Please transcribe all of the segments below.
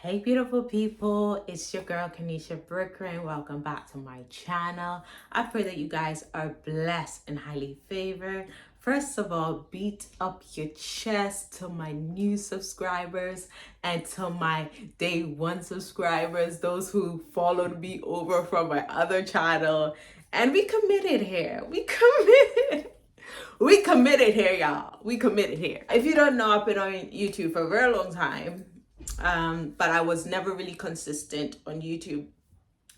Hey beautiful people, it's your girl Kanisha Birikorang. Welcome back to my channel. I pray that you guys are blessed and highly favored. First of all, beat up your chest to my new subscribers and to my day one subscribers, those who followed me over from my other channel. And we committed here. We committed here, y'all. We committed here. If you don't know, I've been on YouTube for a very long time. But I was never really consistent on YouTube.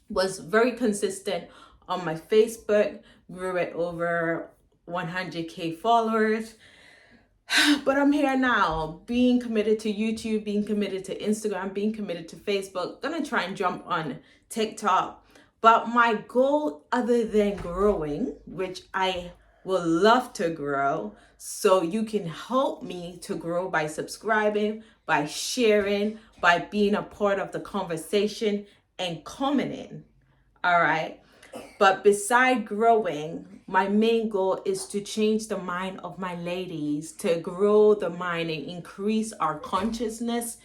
Was very consistent on my Facebook, grew it over 100k followers. But I'm here now, being committed to YouTube, being committed to Instagram, being committed to Facebook. Gonna try and jump on TikTok. But my goal, other than growing, which I will love to grow, so you can help me to grow by subscribing, by sharing, by being a part of the conversation and commenting. All right. But beside growing, my main goal is to change the mind of my ladies, to grow the mind and increase our consciousness,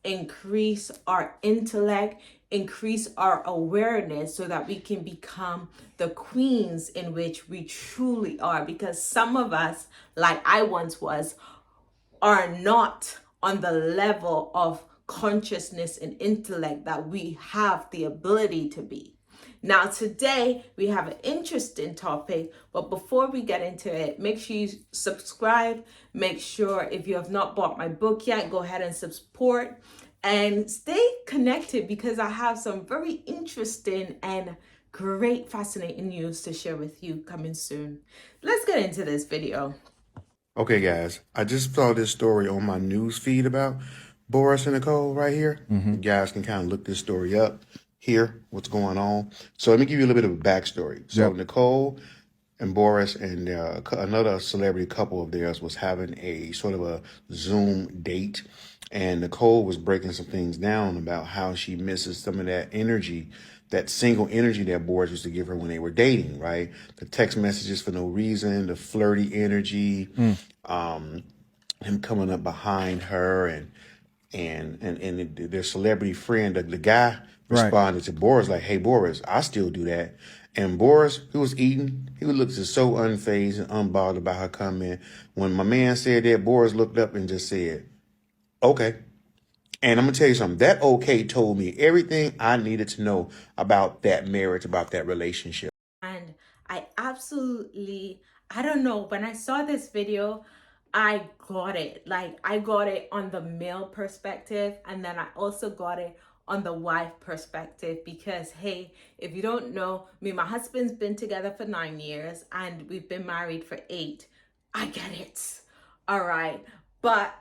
increase our intellect, increase our awareness so that we can become the queens in which we truly are. Because some of us, like I once was, are not on the level of consciousness and intellect that we have the ability to be. Now, today we have an interesting topic, but before we get into it, make sure you subscribe. Make sure if you have not bought my book yet, go ahead and support and stay connected because I have some very interesting and great, fascinating news to share with you coming soon. Let's get into this video. Okay, guys, I just saw this story on my news feed about Boris and Nicole right here. You guys can kind of look this story up here, what's going on. So let me give you a little bit of a backstory. So Nicole and Boris and another celebrity couple of theirs was having a sort of a Zoom date. And Nicole was breaking some things down about how she misses some of that energy, that single energy that Boris used to give her when they were dating, right? The text messages for no reason, the flirty energy, him coming up behind her and their celebrity friend, the guy responded to Boris like, "Hey Boris, I still do that." And Boris, who was eating, he looked just so unfazed and unbothered about her comment. When my man said that, Boris looked up and just said, "Okay." And I'm gonna tell you something. That okay told me everything I needed to know about that marriage, about that relationship. And I don't know, when I saw this video, I got it. Like, I got it on the male perspective, and then I also got it on the wife perspective because, hey, if you don't know, me and my husband's been together for 9 years and we've been married for 8. I get it. All right. But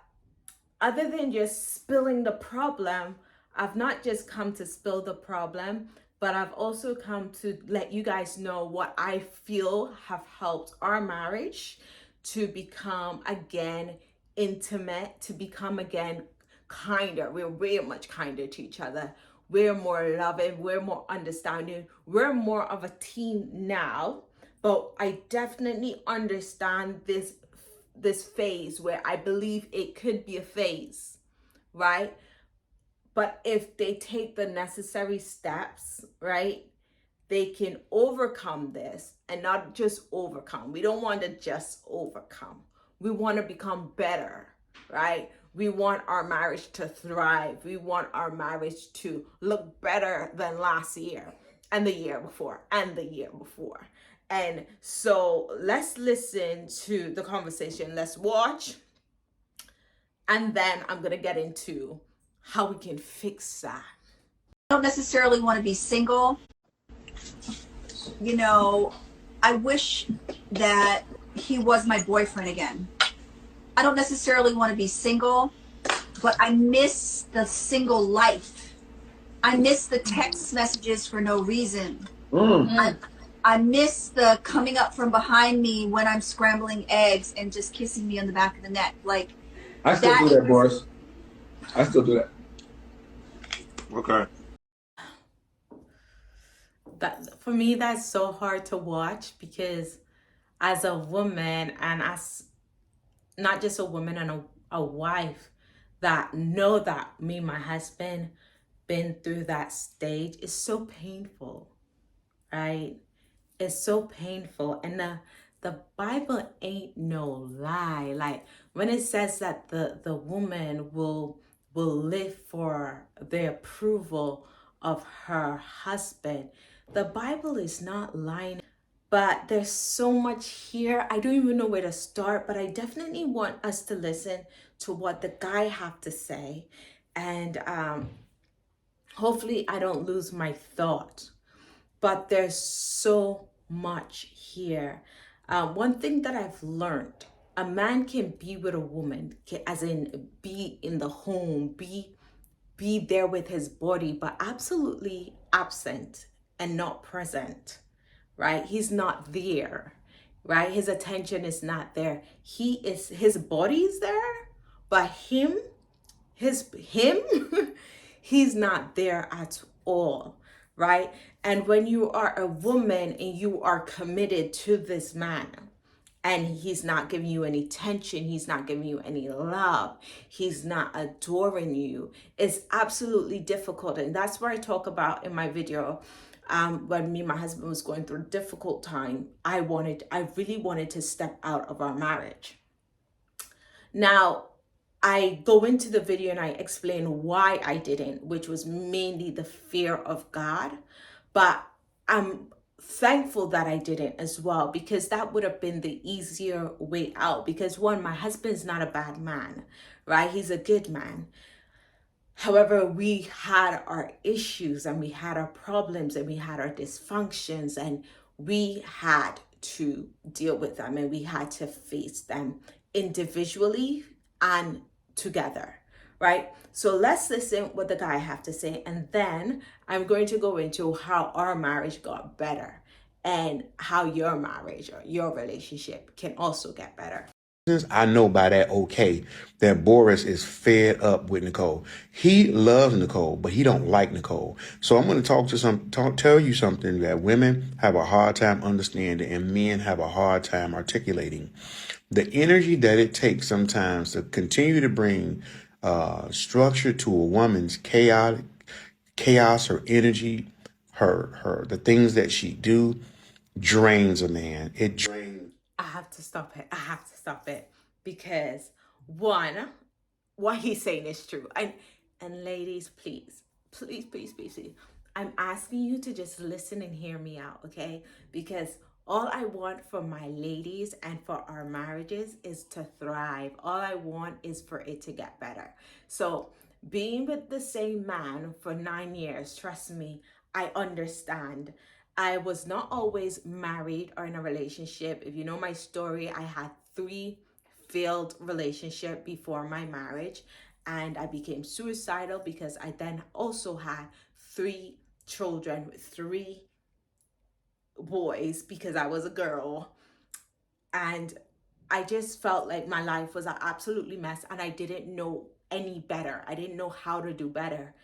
other than just spilling the problem, I've not just come to spill the problem, but I've also come to let you guys know what I feel have helped our marriage to become again intimate, to become again kinder. We're way much kinder to each other. We're more loving, we're more understanding, we're more of a team now. But I definitely understand this phase where I believe it could be a phase, right? But if they take the necessary steps, right, they can overcome this, and not just overcome. We don't want to just overcome. We want to become better, right? We want our marriage to thrive. We want our marriage to look better than last year and the year before and the year before. And so let's listen to the conversation. Let's watch. And then I'm going to get into how we can fix that. I don't necessarily want to be single. You know, I wish that he was my boyfriend again. I don't necessarily want to be single, but I miss the single life. I miss the text messages for no reason. I miss the coming up from behind me when I'm scrambling eggs and just kissing me on the back of the neck. Like, I still do that, Boris. I still do that. Okay. That, for me, that's so hard to watch because as a woman, and as not just a woman and a wife that know that me and my husband been through that stage, it's so painful, right? It's so painful. And the Bible ain't no lie. Like when it says that the woman will live for the approval of her husband, the Bible is not lying. But there's so much here. I don't even know where to start, but I definitely want us to listen to what the guy have to say. And hopefully I don't lose my thought. But there's so much here. One thing that I've learned, a man can be with a woman, as in be in the home, be there with his body, but absolutely absent and not present, right? He's not there, right? His attention is not there. His body's there, but him, he's not there at all, right? And when you are a woman and you are committed to this man, and he's not giving you any attention, he's not giving you any love, he's not adoring you, it's absolutely difficult. And that's where I talk about in my video, when me and my husband was going through a difficult time, I really wanted to step out of our marriage. Now, I go into the video and I explain why I didn't, which was mainly the fear of God. But I'm thankful that I didn't as well, because that would have been the easier way out. Because one, my husband's not a bad man, right? He's a good man. However, we had our issues and we had our problems and we had our dysfunctions, and we had to deal with them and we had to face them individually and together, right? So let's listen what the guy have to say, and then I'm going to go into how our marriage got better and how your marriage or your relationship can also get better. I know by that okay that Boris is fed up with Nicole. He loves Nicole, but he don't like Nicole. So I'm going to tell you something that women have a hard time understanding and men have a hard time articulating. The energy that it takes sometimes to continue to bring structure to a woman's chaos, her energy, the things that she do drains a man. It drains. I have to stop it. I have to stop it, because one, what he's saying is true. And ladies, please, I'm asking you to just listen and hear me out, okay? Because all I want for my ladies and for our marriages is to thrive. All I want is for it to get better. So being with the same man for 9 years, trust me, I understand. I was not always married or in a relationship. If you know my story, I had 3 failed relationships before my marriage, and I became suicidal because I then also had 3 children with 3 boys because I was a girl. And I just felt like my life was an absolutely mess and I didn't know any better. I didn't know how to do better.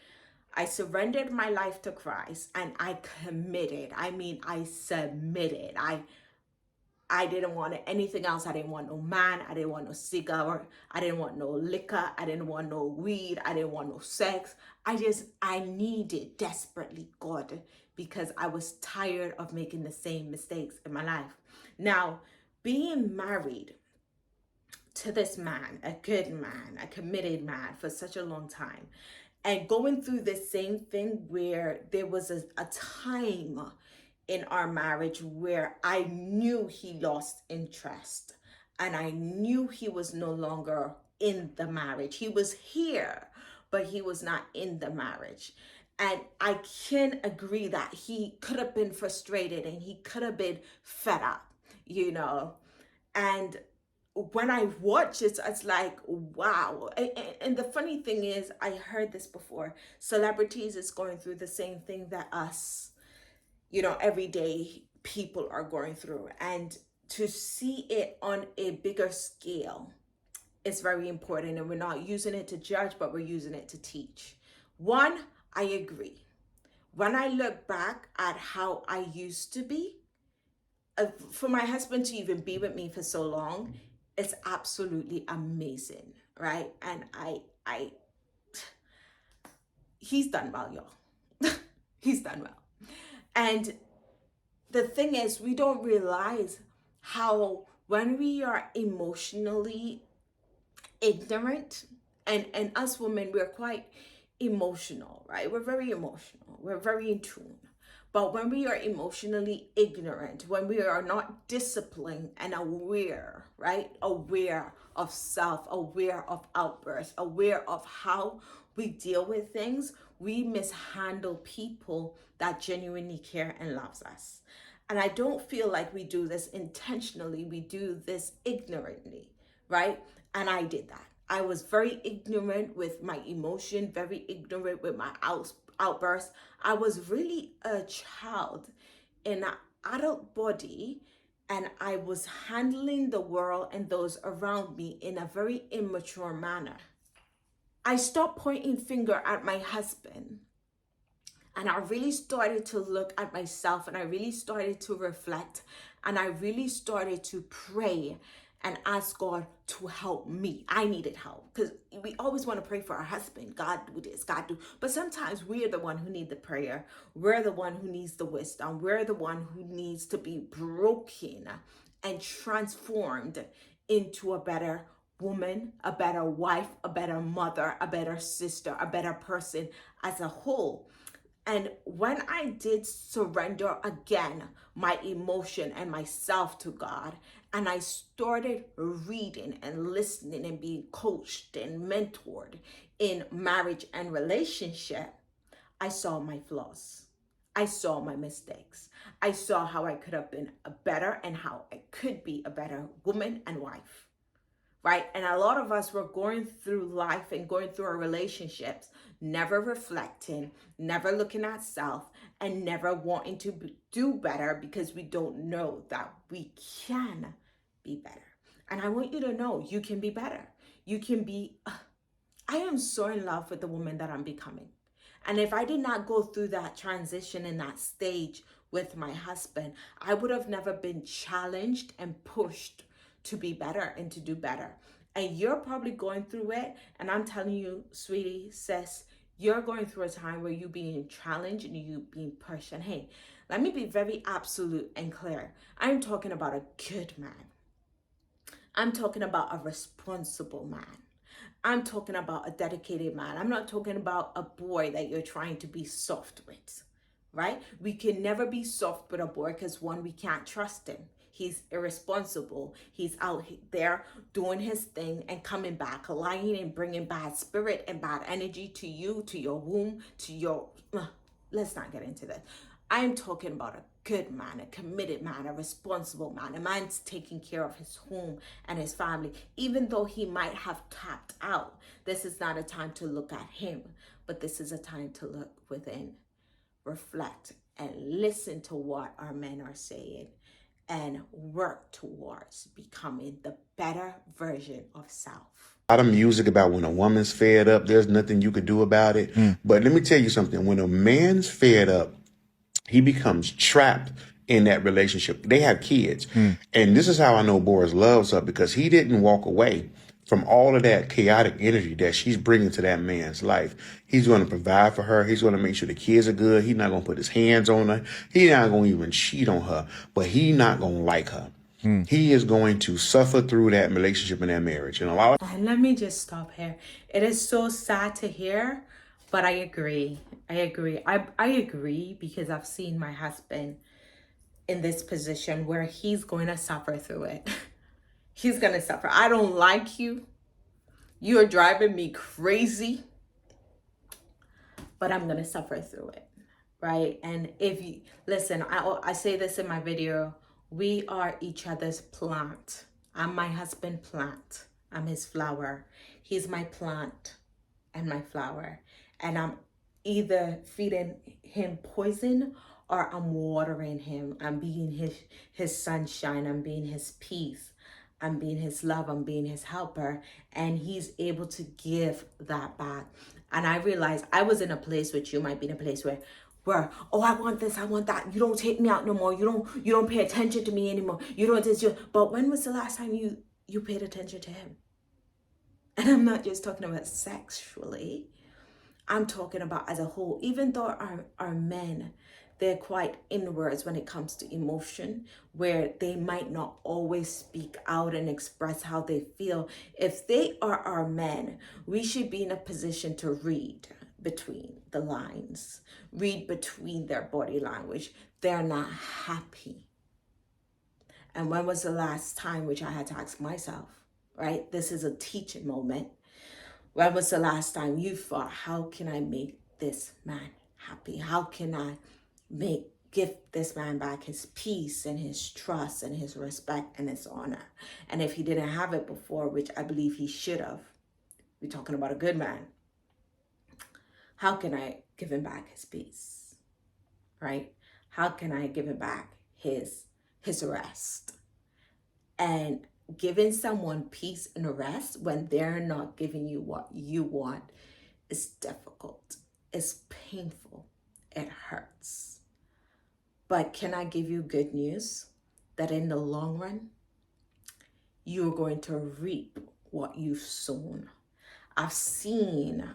I surrendered my life to Christ and I committed. I mean, I submitted. I didn't want anything else. I didn't want no man. I didn't want no cigar. I didn't want no liquor. I didn't want no weed. I didn't want no sex. I needed desperately God, because I was tired of making the same mistakes in my life. Now, being married to this man, a good man, a committed man for such a long time, and going through the same thing where there was a time in our marriage where I knew he lost interest and I knew he was no longer in the marriage. He was here, but he was not in the marriage. And I can agree that he could have been frustrated and he could have been fed up, you know. And when I watch it, it's like, wow. And the funny thing is, I heard this before, celebrities is going through the same thing that us, you know, everyday people are going through. And to see it on a bigger scale is very important. And we're not using it to judge, but we're using it to teach. One, I agree. When I look back at how I used to be, for my husband to even be with me for so long, it's absolutely amazing, right? And he's done well, y'all. He's done well. And the thing is, we don't realize how when we are emotionally ignorant, and us women, we're quite emotional, right? We're very emotional. We're very in tune. But when we are emotionally ignorant, when we are not disciplined and aware, right? Aware of self, aware of outbursts, aware of how we deal with things, we mishandle people that genuinely care and loves us. And I don't feel like we do this intentionally. We do this ignorantly, right? And I did that. I was very ignorant with my emotion, very ignorant with my outbursts. I was really a child in an adult body, and I was handling the world and those around me in a very immature manner. I stopped pointing finger at my husband, and I really started to look at myself, and I really started to reflect, and I really started to pray and ask God to help me. I needed help, because we always want to pray for our husband. God do this, God do. But sometimes we're the one who need the prayer. We're the one who needs the wisdom. We're the one who needs to be broken and transformed into a better woman, a better wife, a better mother, a better sister, a better person as a whole. And when I did surrender again my emotion and myself to God, and I started reading and listening and being coached and mentored in marriage and relationship, I saw my flaws. I saw my mistakes. I saw how I could have been a better and how I could be a better woman and wife. Right? And a lot of us were going through life and going through our relationships, never reflecting, never looking at self, and never wanting to do better because we don't know that we can be better. And I want you to know you can be better. You can be, I am so in love with the woman that I'm becoming. And if I did not go through that transition in that stage with my husband, I would have never been challenged and pushed to be better and to do better. And you're probably going through it. And I'm telling you, sweetie, sis, you're going through a time where you're being challenged and you're being pushed. And hey, let me be very absolute and clear. I'm talking about a good man. I'm talking about a responsible man. I'm talking about a dedicated man. I'm not talking about a boy that you're trying to be soft with, right? We can never be soft with a boy because one, we can't trust him. He's irresponsible. He's out there doing his thing and coming back, lying and bringing bad spirit and bad energy to you, to your womb, to your... Let's not get into that. I'm talking about a good man, a committed man, a responsible man, a man's taking care of his home and his family. Even though he might have tapped out, this is not a time to look at him, but this is a time to look within, reflect, and listen to what our men are saying and work towards becoming the better version of self. A lot of music about when a woman's fed up, there's nothing you could do about it. But let me tell you something. When a man's fed up, he becomes trapped in that relationship. They have kids. And this is how I know Boris loves her, because he didn't walk away from all of that chaotic energy that she's bringing to that man's life. He's going to provide for her. He's going to make sure the kids are good. He's not going to put his hands on her. He's not going to even cheat on her, but he's not going to like her. He is going to suffer through that relationship and that marriage. And a lot of... And let me just stop here. It is so sad to hear, but I agree. I agree because I've seen my husband in this position where he's going to suffer through it. He's going to suffer. I don't like you. You're driving me crazy, but I'm going to suffer through it, right? And if you listen, I say this in my video, we are each other's plant. I'm my husband's plant. I'm his flower. He's my plant and my flower. And I'm either feeding him poison or I'm watering him. I'm being his sunshine. I'm being his peace. I'm being his love. I'm being his helper. And he's able to give that back. And I realized I was in a place which you might be in a place where, oh, I want this, I want that. You don't take me out no more. You don't pay attention to me anymore. You don't this. But when was the last time you paid attention to him? And I'm not just talking about sexually. I'm talking about as a whole. Even though our men, they're quite inwards when it comes to emotion, where they might not always speak out and express how they feel. If they are our men, we should be in a position to read between the lines, read between their body language. They're not happy. And when was the last time, which I had to ask myself, right? This is a teaching moment. When was the last time you thought, how can I make this man happy? How can I give this man back his peace and his trust and his respect and his honor? And if he didn't have it before, which I believe he should have, we're talking about a good man, how can I give him back his peace, right? How can I give him back his rest? And giving someone peace and rest when they're not giving you what you want is difficult. It's painful. It hurts. But can I give you good news? That in the long run, you're going to reap what you've sown. I've seen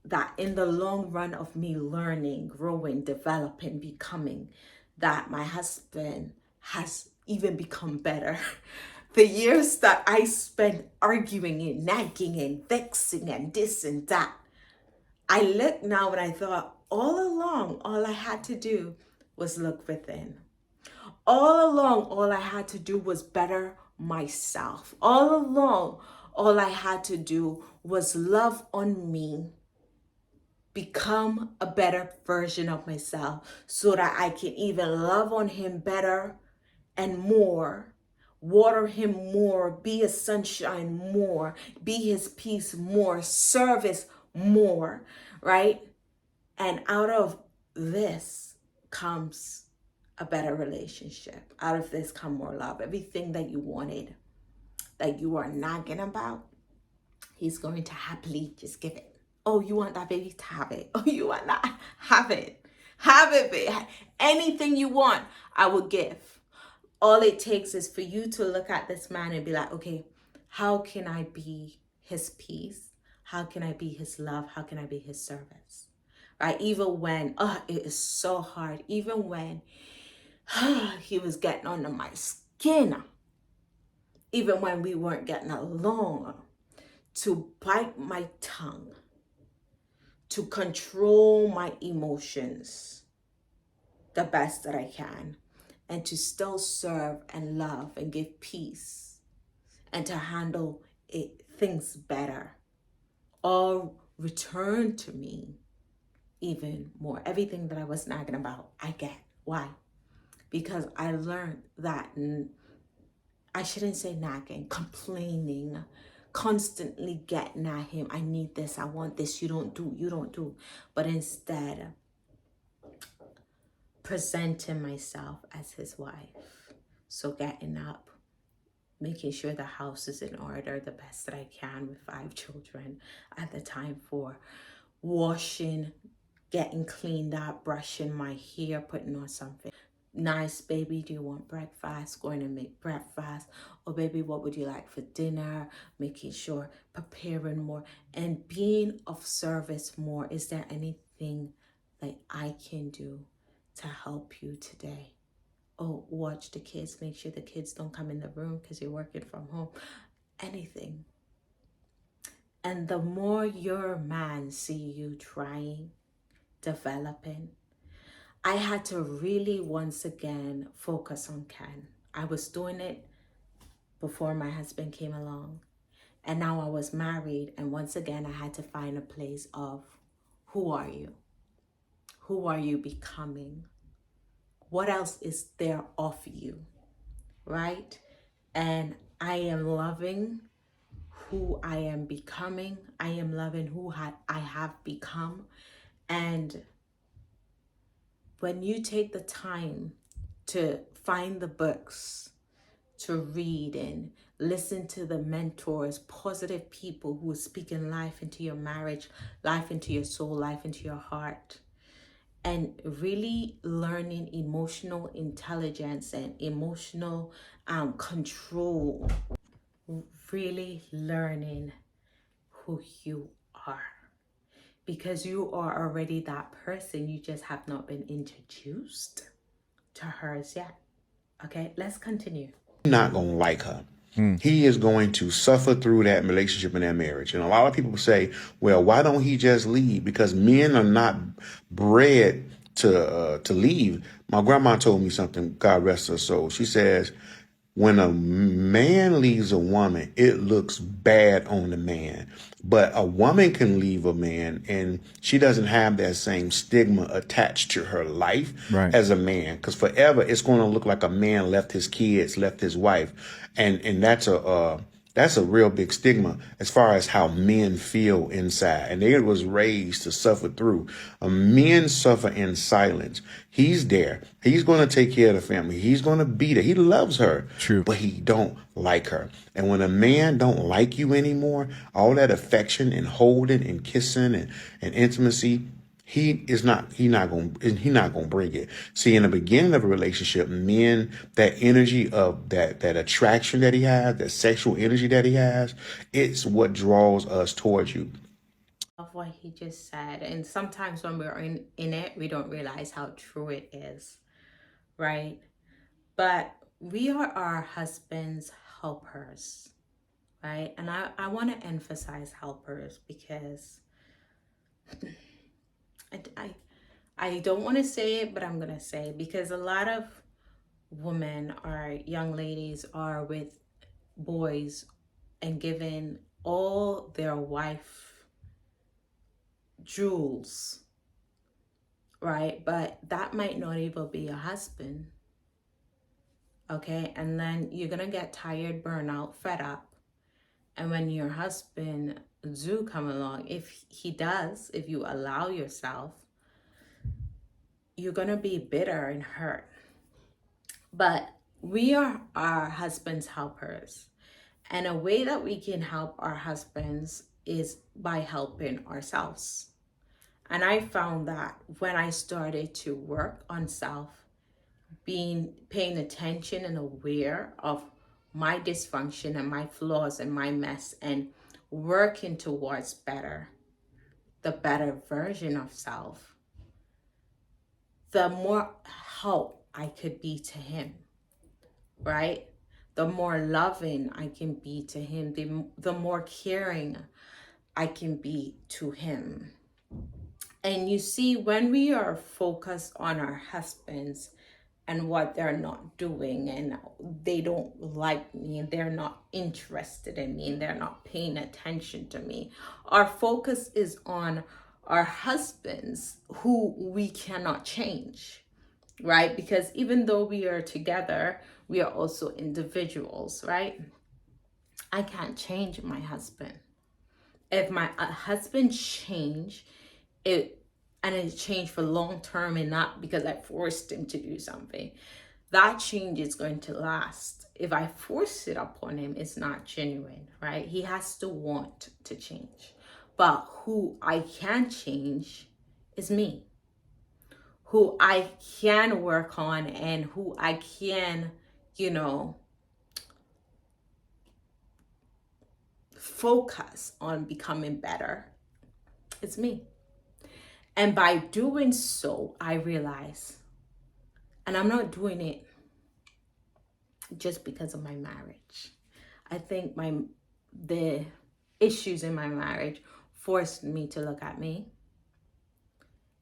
that in the long run of me learning, growing, developing, becoming, that my husband has even become better. The years that I spent arguing and nagging and vexing and this and that, I look now and I thought all along, all I had to do was look within. All along, all I had to do was better myself. All along, all I had to do was love on me, become a better version of myself so that I can even love on him better and more, water him more, be his sunshine more, be his peace more, service more, right? And out of this comes a better relationship. Out of this come more love. Everything that you wanted, that you are nagging about, he's going to happily just give it. Oh, you want that baby? Have it. Oh, you want that? Have it. Have it, babe. Anything you want, I will give. All it takes is for you to look at this man and be like, okay, how can I be his peace? How can I be his love? How can I be his service? Right? Even when, it is so hard. Even when he was getting under my skin. Even when we weren't getting along. To bite my tongue. To control my emotions the best that I can. And to still serve and love and give peace. And to handle things better. All return to me even more. Everything that I was nagging about, I get. Why? Because I learned that I shouldn't say nagging, complaining, constantly getting at him. I need this, I want this, you don't do. But instead, presenting myself as his wife. So getting up, making sure the house is in order the best that I can with 5 children at the time, for washing, getting cleaned up, brushing my hair, putting on something nice. Baby, do you want breakfast? Going to make breakfast. Or baby, what would you like for dinner? Making sure, preparing more and being of service more. Is there anything that I can do to help you today? Oh, watch the kids. Make sure the kids don't come in the room because you're working from home. Anything. And the more your man see you trying, developing, I had to really once again focus on Ken. I was doing it before my husband came along. And now I was married, and once again I had to find a place of, who are you? Who are you becoming? What else is there of you, right? And I am loving who I am becoming. I am loving who I have become. And when you take the time to find the books, to read and listen to the mentors, positive people who are speaking life into your marriage, life into your soul, life into your heart, and really learning emotional intelligence and emotional control, really learning who you are. because you are already that person. You just have not been introduced to hers yet. Okay, let's continue. Not gonna like her. He is going to suffer through that relationship and that marriage. And a lot of people say, well, why don't he just leave? Because men are not bred to leave. My grandma told me something, God rest her soul. She says, when a man leaves a woman, it looks bad on the man. But a woman can leave a man and she doesn't have that same stigma attached to her life as a man. Because forever it's going to look like a man left his kids, left his wife. And that's a real big stigma as far as how men feel inside. And they was raised to suffer through. Men suffer in silence. He's there. He's going to take care of the family. He's going to be there. He loves her. True. But he don't like her. And when a man don't like you anymore, all that affection and holding and kissing and intimacy, he's not gonna bring it. See, in the beginning of a relationship, men, that energy of that attraction that he has, that sexual energy that he has, it's what draws us towards you. Of what he just said, and sometimes when we're in it, we don't realize how true it is, right? But we are our husband's helpers, right? And I want to emphasize helpers because I don't want to say it, but I'm going to say it because a lot of women or young ladies are with boys and giving all their wife jewels, right? But that might not even be a husband, okay? And then you're going to get tired, burnout, fed up. And when your husband do come along, if you allow yourself, you're going to be bitter and hurt. But we are our husband's helpers. And a way that we can help our husbands is by helping ourselves. And I found that when I started to work on self, paying attention and aware of my dysfunction and my flaws and my mess and working towards the better version of self, the more help I could be to him, right? The more loving I can be to him, the more caring I can be to him. And you see, when we are focused on our husbands and what they're not doing, and they don't like me, and they're not interested in me, and they're not paying attention to me, our focus is on our husbands who we cannot change, right? Because even though we are together, we are also individuals, right? I can't change my husband. If my husband change, it changed for long term and not because I forced him to do something, that change is going to last. If I force it upon him, it's not genuine, right? He has to want to change. But who I can change is me. Who I can work on and who I can, focus on becoming better, it's me. And by doing so, I realize, and I'm not doing it just because of my marriage. I think the issues in my marriage forced me to look at me.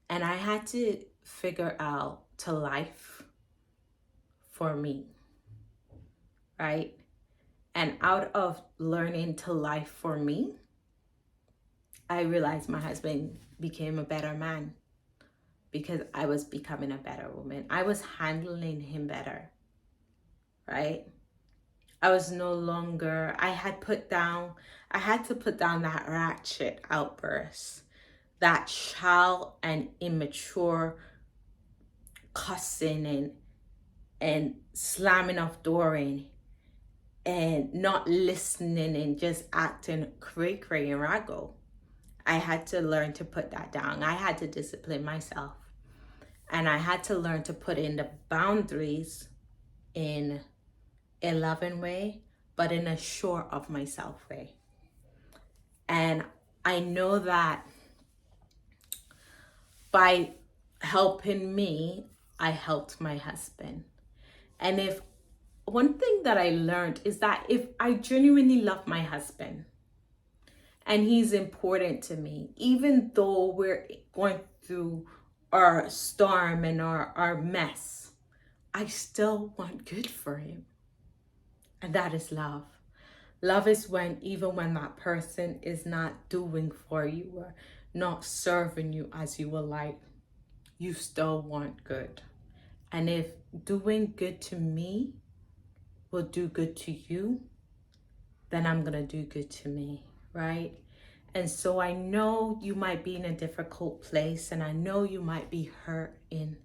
And I had to figure out to life for me, right? And out of learning to life for me, I realized my husband became a better man because I was becoming a better woman. I was handling him better, right? I was no longer, I had to put down that ratchet outburst, that child and immature cussing and slamming off dooring and not listening and just acting cray-cray and raggo. I had to learn to put that down. I had to discipline myself. And I had to learn to put in the boundaries in a loving way, but in a sure of myself way. And I know that by helping me, I helped my husband. And if one thing that I learned is that if I genuinely love my husband and he's important to me, even though we're going through our storm and our mess, I still want good for him. And that is love. Love is even when that person is not doing for you or not serving you as you would like, you still want good. And if doing good to me will do good to you, then I'm gonna do good to me, right? And so I know you might be in a difficult place, and I know you might be hurt and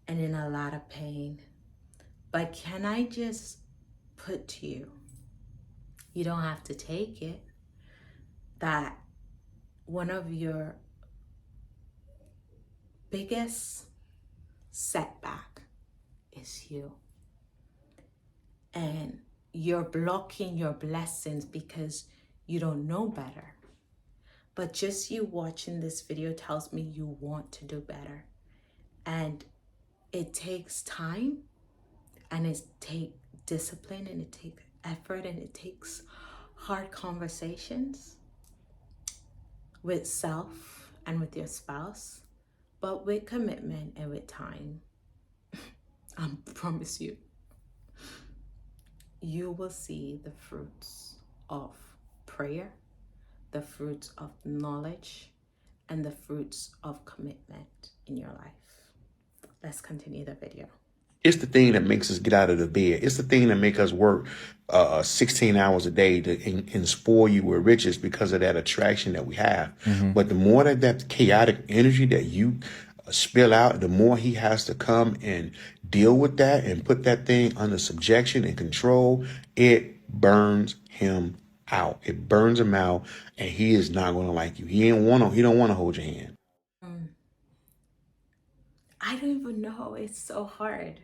in a lot of pain. But can I just put to you, you don't have to take it, that one of your biggest setback is you. And you're blocking your blessings because you don't know better. But just you watching this video tells me you want to do better. And it takes time, and it takes discipline, and it takes effort, and it takes hard conversations with self and with your spouse, but with commitment and with time, I promise you, you will see the fruits of prayer, the fruits of knowledge, and the fruits of commitment in your life. Let's continue the video. It's the thing that makes us get out of the bed. It's the thing that make us work 16 hours a day and spoil you with riches because of that attraction that we have. But the more that chaotic energy that you spill out, the more he has to come and deal with that and put that thing under subjection and control. It burns him out. It burns him out, and he is not going to like you. He don't want to hold your hand. I don't even know. It's so hard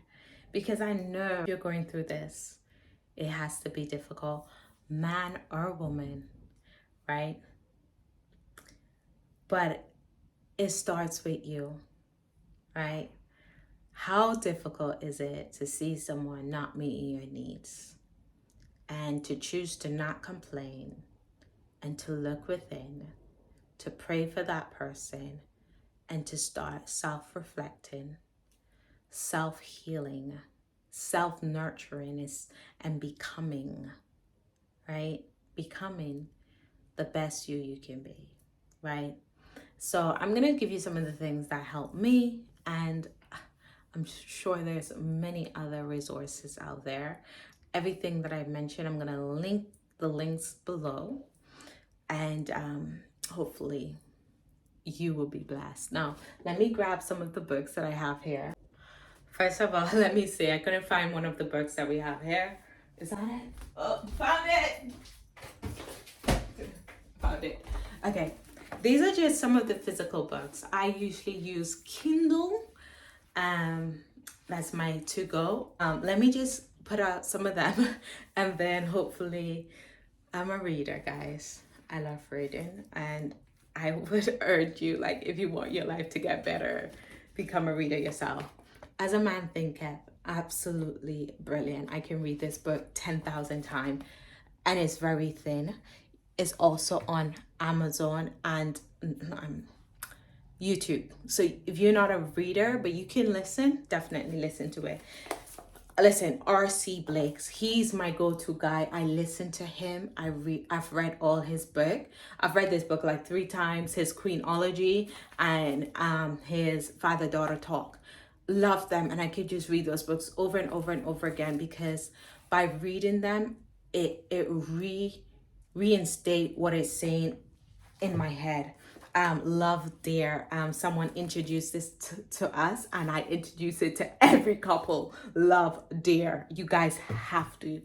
because I know if you're going through this, it has to be difficult, man or woman, right? But it starts with you, right? How difficult is it to see someone not meeting your needs and to choose to not complain and to look within, to pray for that person, and to start self-reflecting, self-healing, self-nurturing, and becoming, right? Becoming the best you can be, right? So I'm gonna give you some of the things that helped me, and I'm sure there's many other resources out there. Everything that I mentioned, I'm gonna link the links below, and hopefully you will be blessed. Now, let me grab some of the books that I have here. First of all, let me see. I couldn't find one of the books that we have here. Is that it? Oh, found it! Found it. Okay. These are just some of the physical books. I usually use Kindle. That's my to-go. Let me just put out some of them, and then hopefully, I'm a reader, guys. I love reading, and I would urge you, like, if you want your life to get better, become a reader yourself. As a Man Thinketh, absolutely brilliant. I can read this book 10,000 times, and it's very thin. It's also on Amazon and YouTube. So if you're not a reader, but you can listen, definitely listen to it. Listen, R.C. Blake's, he's my go-to guy. I listen to him. I've read all his book. I've read this book like 3 times, his Queenology and his Father-Daughter Talk. Love them, and I could just read those books over and over and over again, because by reading them, it reinstate what it's saying in my head. Love Dear, someone introduced this to us, and I introduce it to every couple. Love Dear. You guys have to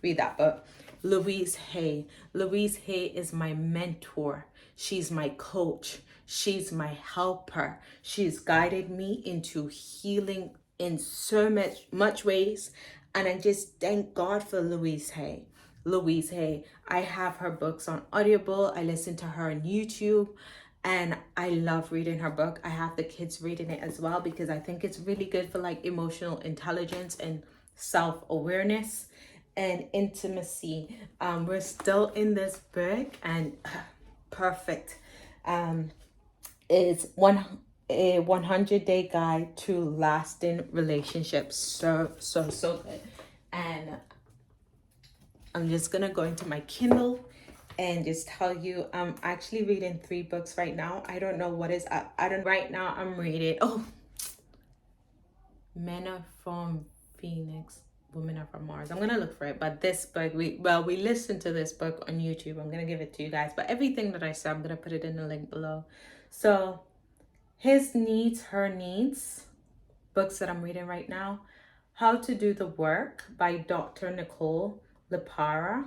read that book. Louise Hay. Louise Hay is my mentor. She's my coach. She's my helper. She's guided me into healing in so much ways, and I just thank God for Louise Hay. Louise Hay. I have her books on Audible. I listen to her on YouTube, And I love reading her book. I have the kids reading it as well because I think it's really good for like emotional intelligence and self-awareness and intimacy. We're still in this book, and perfect. It's a 100-day guide to lasting relationships. So good. And I'm just gonna go into my Kindle and just tell you, I'm actually reading 3 books right now. I don't know what is, I don't, right now I'm reading, Men Are From Phoenix, Women Are From Mars. I'm gonna look for it, but this book, we listened to this book on YouTube. I'm gonna give it to you guys, but everything that I said, I'm gonna put it in the link below. So, His Needs, Her Needs, books that I'm reading right now. How to Do the Work by Dr. Nicole Lepira,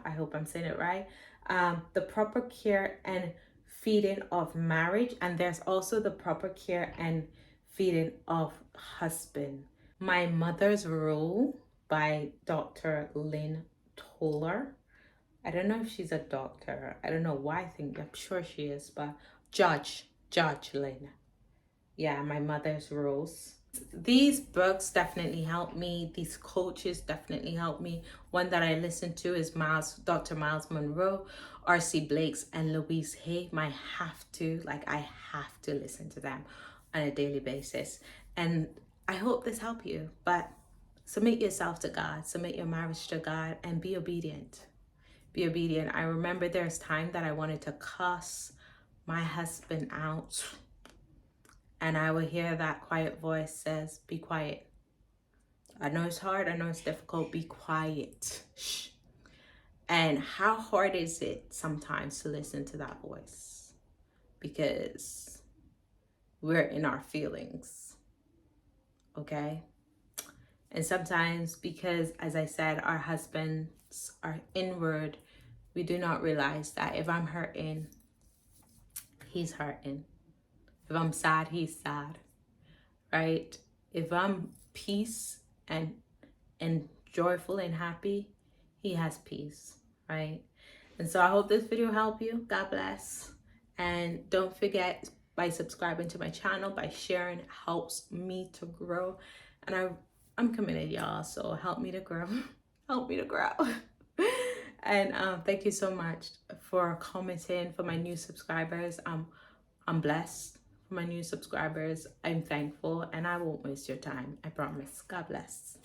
I hope I'm saying it right. The Proper Care and Feeding of Marriage, and there's also the Proper Care and Feeding of Husband. My Mother's Rule by Dr. Lynn Toller. I don't know if she's a doctor. I don't know why I'm sure she is, but Judge Lynn. Yeah, My Mother's Rules. These books definitely help me. These coaches definitely help me. One that I listen to is Dr. Miles Monroe, R.C. Blakes, and Louise Hay. I have to listen to them on a daily basis. And I hope this helps you. But submit yourself to God. Submit your marriage to God and be obedient. Be obedient. I remember there's time that I wanted to cuss my husband out. And I would hear that quiet voice says, be quiet. I know it's hard. I know it's difficult. Be quiet. Shh. And how hard is it sometimes to listen to that voice? Because we're in our feelings. Okay? And sometimes because, as I said, our husbands are inward, we do not realize that if I'm hurting, he's hurting. If I'm sad, he's sad, right? If I'm peace and joyful and happy, he has peace, right? And so I hope this video helped you. God bless. And don't forget, by subscribing to my channel, by sharing, helps me to grow. And I'm committed, y'all, so help me to grow. Help me to grow. And thank you so much for commenting. For my new subscribers, I'm blessed. For my new subscribers, I'm thankful, and I won't waste your time. I promise. God bless.